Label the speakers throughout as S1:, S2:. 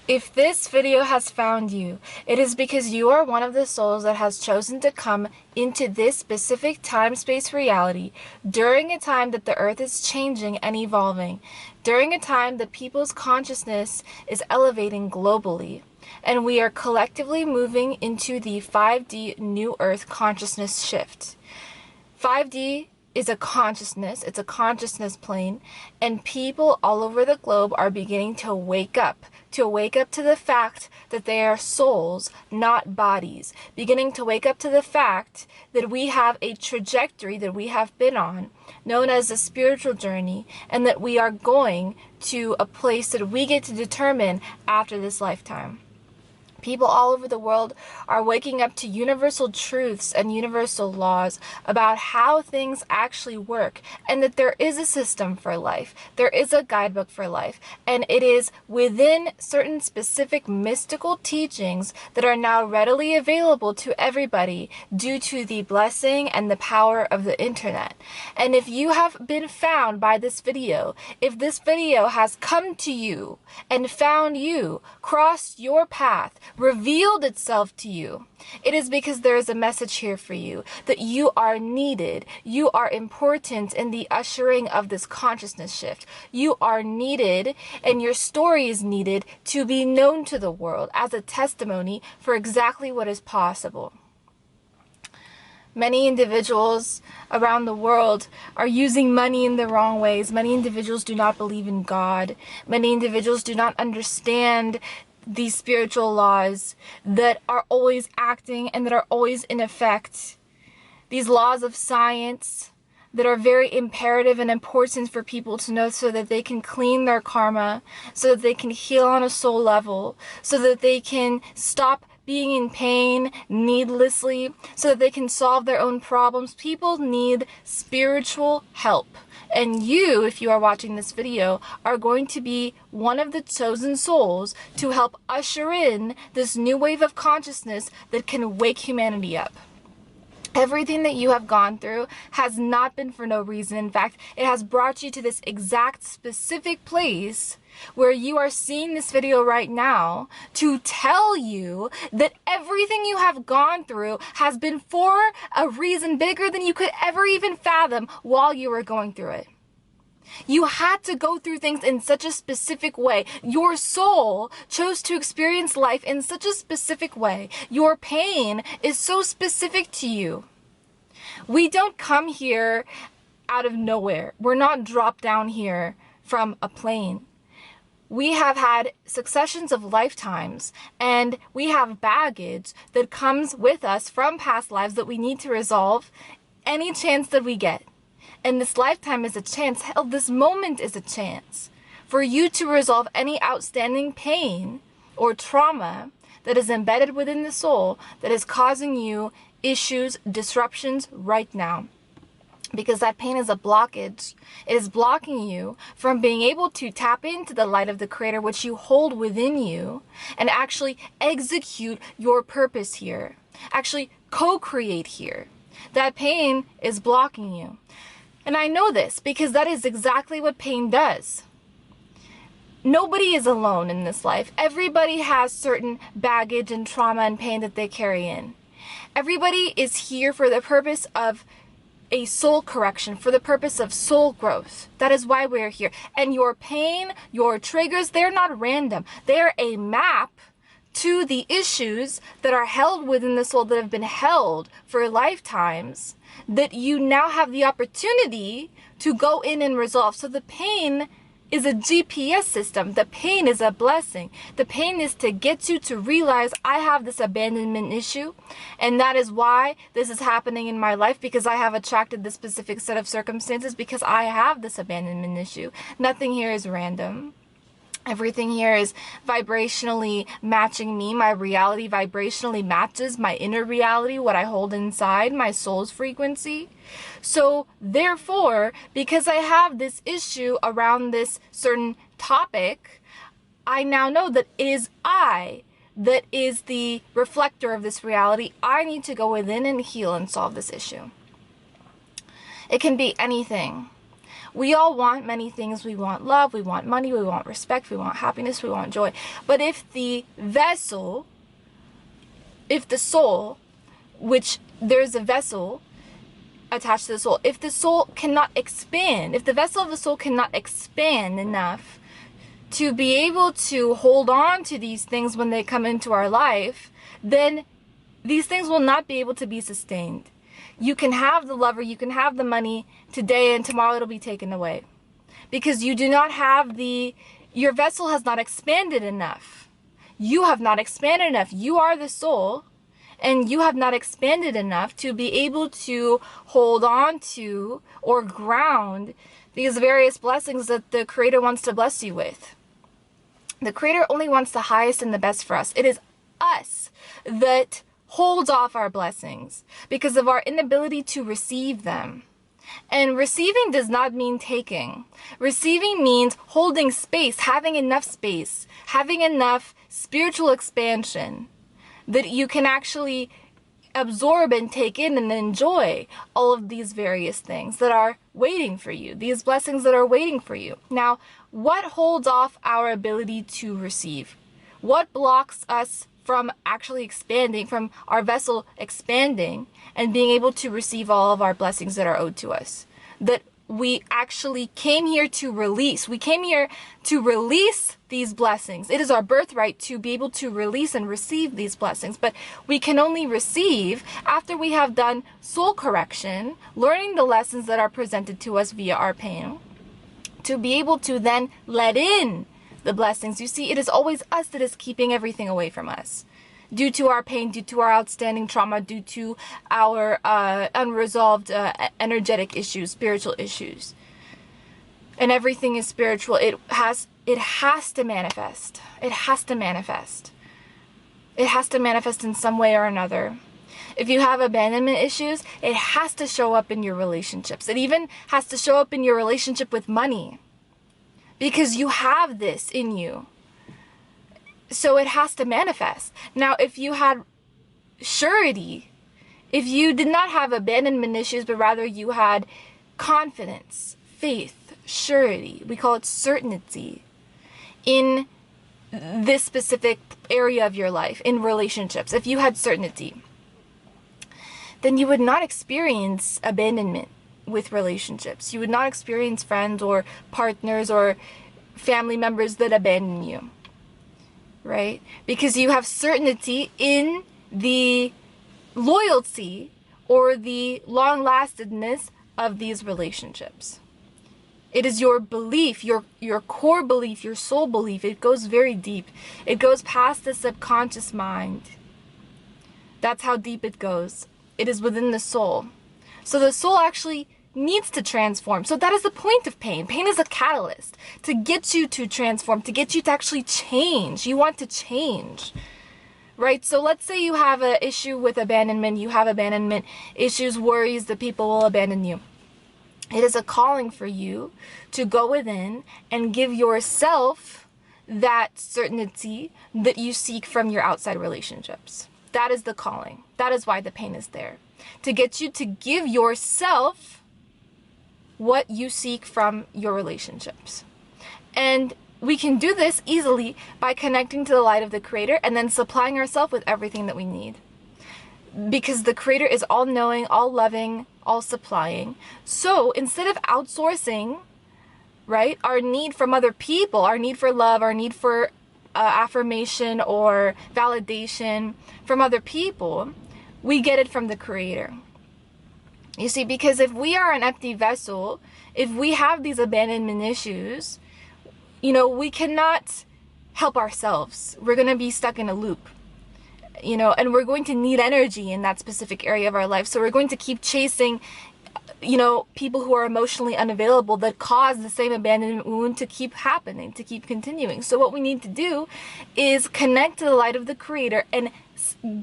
S1: If this video has found you, it is because you are one of the souls that has chosen to come into this specific time-space reality during a time that the earth is changing and evolving, during a time that people's consciousness is elevating globally, and we are collectively moving into the 5D New Earth consciousness shift. 5D is a consciousness, it's a consciousness plane, and people all over the globe are beginning to wake up to the fact that they are souls, not bodies, beginning to wake up to the fact that we have a trajectory that we have been on, known as a spiritual journey, and that we are going to a place that we get to determine after this lifetime. People all over the world are waking up to universal truths and universal laws about how things actually work, and that there is a system for life, there is a guidebook for life, and it is within certain specific mystical teachings that are now readily available to everybody due to the blessing and the power of the internet. And if you have been found by this video, if this video has come to you and found you, crossed your path, revealed itself to you, it is because there is a message here for you, that you are needed, you are important in the ushering of this consciousness shift. You are needed, and your story is needed to be known to the world as a testimony for exactly what is possible. Many individuals around the world are using money in the wrong ways. Many individuals do not believe in God. Many individuals do not understand these spiritual laws that are always acting and that are always in effect. These laws of science that are very imperative and important for people to know, so that they can clean their karma, so that they can heal on a soul level, so that they can stop being in pain needlessly, so that they can solve their own problems. People need spiritual help. And you, if you are watching this video, are going to be one of the chosen souls to help usher in this new wave of consciousness that can wake humanity up. Everything that you have gone through has not been for no reason. In fact, it has brought you to this exact specific place where you are seeing this video right now to tell you that everything you have gone through has been for a reason bigger than you could ever even fathom while you were going through it. You had to go through things in such a specific way. Your soul chose to experience life in such a specific way. Your pain is so specific to you. We don't come here out of nowhere. We're not dropped down here from a plane. We have had successions of lifetimes, and we have baggage that comes with us from past lives that we need to resolve any chance that we get. And this lifetime is a chance, hell, this moment is a chance for you to resolve any outstanding pain or trauma that is embedded within the soul that is causing you issues, disruptions right now. Because that pain is a blockage. It is blocking you from being able to tap into the light of the Creator, which you hold within you, and actually execute your purpose here. Actually co-create here. That pain is blocking you. And I know this because that is exactly what pain does. Nobody is alone in this life. Everybody has certain baggage and trauma and pain that they carry in. Everybody is here for the purpose of a soul correction, for the purpose of soul growth. That is why we're here. And your pain, your triggers, they're not random. They're a map to the issues that are held within the soul, that have been held for lifetimes, that you now have the opportunity to go in and resolve. So the pain is a GPS system. The pain is a blessing. The pain is to get you to realize, I have this abandonment issue, and that is why this is happening in my life, because I have attracted this specific set of circumstances, because I have this abandonment issue. Nothing here is random. Everything here is vibrationally matching me. My reality vibrationally matches my inner reality, what I hold inside, my soul's frequency. So therefore, because I have this issue around this certain topic, I now know that it is I that is the reflector of this reality. I need to go within and heal and solve this issue. It can be anything. We all want many things. We want love, we want money, we want respect, we want happiness, we want joy. But if the vessel, if the soul, which there's a vessel attached to the soul, if the soul cannot expand, if the vessel of the soul cannot expand enough to be able to hold on to these things when they come into our life, then these things will not be able to be sustained. You can have the lover, you can have the money today, and tomorrow it'll be taken away. Because you do not have your vessel has not expanded enough. You have not expanded enough. You are the soul, and you have not expanded enough to be able to hold on to or ground these various blessings that the Creator wants to bless you with. The Creator only wants the highest and the best for us. It is us that holds off our blessings because of our inability to receive them. And receiving does not mean taking. Receiving means holding space, having enough spiritual expansion that you can actually absorb and take in and enjoy all of these various things that are waiting for you, these blessings that are waiting for you. Now, what holds off our ability to receive? What blocks us from actually expanding, from our vessel expanding and being able to receive all of our blessings that are owed to us? That we actually came here to release. We came here to release these blessings. It is our birthright to be able to release and receive these blessings. But we can only receive after we have done soul correction, learning the lessons that are presented to us via our pain, to be able to then let in the blessings. You see, it is always us that is keeping everything away from us. Due to our pain, due to our outstanding trauma, due to our unresolved energetic issues, spiritual issues. And everything is spiritual. It has to manifest. It has to manifest. It has to manifest in some way or another. If you have abandonment issues, it has to show up in your relationships. It even has to show up in your relationship with money. Because you have this in you. So it has to manifest. Now, if you had surety, if you did not have abandonment issues, but rather you had confidence, faith, surety, we call it certainty, in this specific area of your life, in relationships, if you had certainty, then you would not experience abandonment with relationships. You would not experience friends or partners or family members that abandon you. Right? Because you have certainty in the loyalty or the long-lastedness of these relationships. It is your belief, your core belief, your soul belief. It goes very deep. It goes past the subconscious mind. That's how deep it goes. It is within the soul. So the soul actually needs to transform. So that is the point of pain. Pain is a catalyst to get you to transform, to get you to actually change. You want to change, right? So let's say you have an issue with abandonment. You have abandonment issues, worries that people will abandon you. It is a calling for you to go within and give yourself that certainty that you seek from your outside relationships. That is the calling. That is why the pain is there. To get you to give yourself what you seek from your relationships. And we can do this easily by connecting to the light of the Creator and then supplying ourselves with everything that we need. Because the Creator is all-knowing, all-loving, all-supplying. So instead of outsourcing, right, our need from other people, our need for love, our need for affirmation or validation from other people, we get it from the Creator. You see, because if we are an empty vessel, if we have these abandonment issues, we cannot help ourselves. We're going to be stuck in a loop, and we're going to need energy in that specific area of our life. So we're going to keep chasing, people who are emotionally unavailable that cause the same abandonment wound to keep happening, to keep continuing. So what we need to do is connect to the light of the Creator and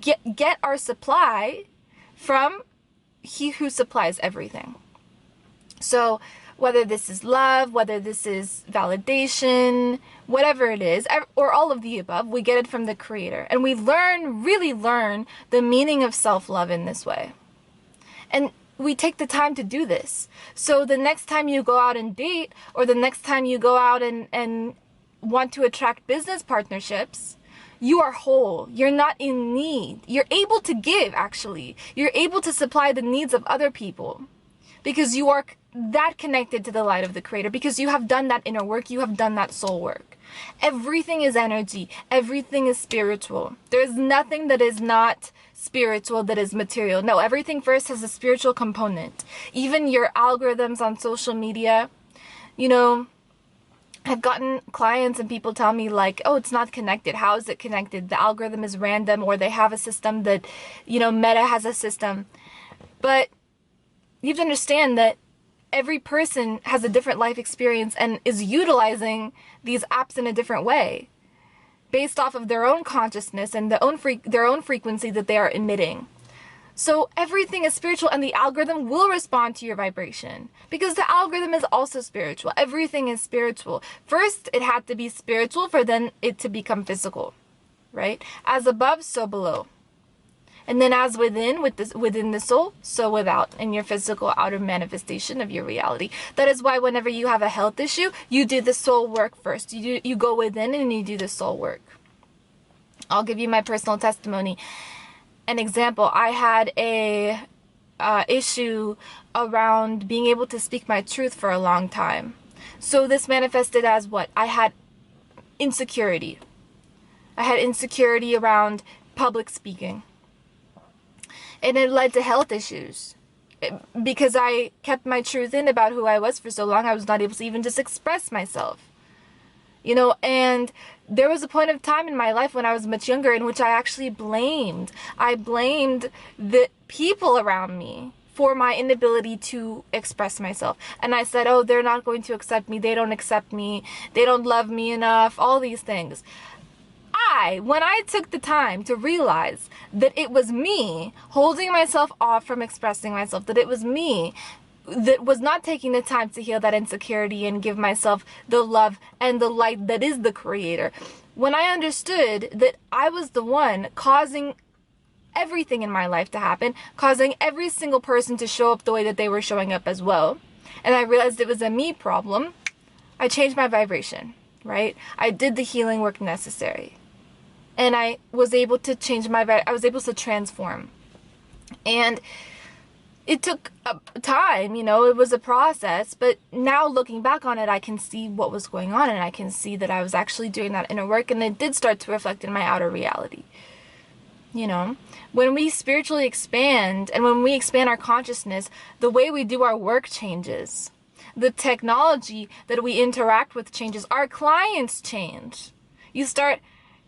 S1: get our supply from He who supplies everything. So whether this is love, whether this is validation, whatever it is, or all of the above, we get it from the Creator. And we really learn the meaning of self-love in this way. And we take the time to do this. So the next time you go out and date, or the next time you go out and want to attract business partnerships, you are whole. You're not in need. You're able to give, actually. You're able to supply the needs of other people because you are that connected to the light of the Creator, because you have done that inner work. You have done that soul work. Everything is energy. Everything is spiritual. There is nothing that is not spiritual that is material. No, everything first has a spiritual component. Even your algorithms on social media, you know, I've gotten clients and people tell me like, oh, it's not connected. How is it connected? The algorithm is random, or they have a system that, you know, Meta has a system. But you have to understand that every person has a different life experience and is utilizing these apps in a different way based off of their own consciousness and their own frequency that they are emitting. So everything is spiritual, and the algorithm will respond to your vibration because the algorithm is also spiritual. Everything is spiritual. First, it had to be spiritual for then it to become physical, right? As above, so below. And then as within, within the soul, so without, in your physical outer manifestation of your reality. That is why whenever you have a health issue, you do the soul work first. You go within and you do the soul work. I'll give you my personal testimony. An example, I had a issue around being able to speak my truth for a long time. So this manifested as what? I had insecurity. I had insecurity around public speaking. And it led to health issues. Because I kept my truth in about who I was for so long, I was not able to even just express myself. You know, and there was a point of time in my life when I was much younger in which I actually blamed. I blamed the people around me for my inability to express myself. And I said, oh, they're not going to accept me. They don't accept me. They don't love me enough. All these things. When I took the time to realize that it was me holding myself off from expressing myself, that it was me that was not taking the time to heal that insecurity and give myself the love and the light that is the Creator. When I understood that I was the one causing everything in my life to happen, causing every single person to show up the way that they were showing up as well, and I realized it was a me problem, I changed my vibration, right? I did the healing work necessary. And I was able to change I was able to transform. And it took time, you know, it was a process, but now looking back on it, I can see what was going on, and I can see that I was actually doing that inner work, and it did start to reflect in my outer reality. You know, when we spiritually expand and when we expand our consciousness, the way we do our work changes. The technology that we interact with changes. Our clients change. You start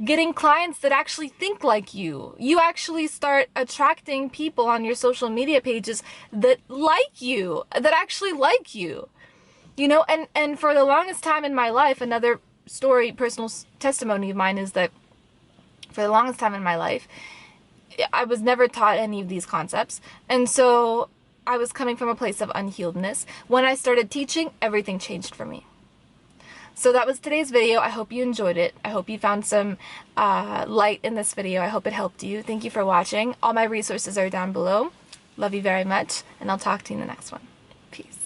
S1: getting clients that actually think like you. You actually start attracting people on your social media pages that like you, that actually like you. You know, and for the longest time in my life, another story, personal testimony of mine is that for the longest time in my life, I was never taught any of these concepts. And so I was coming from a place of unhealedness. When I started teaching, everything changed for me. So that was today's video. I hope you enjoyed it. I hope you found some light in this video. I hope it helped you. Thank you for watching. All my resources are down below. Love you very much, and I'll talk to you in the next one. Peace.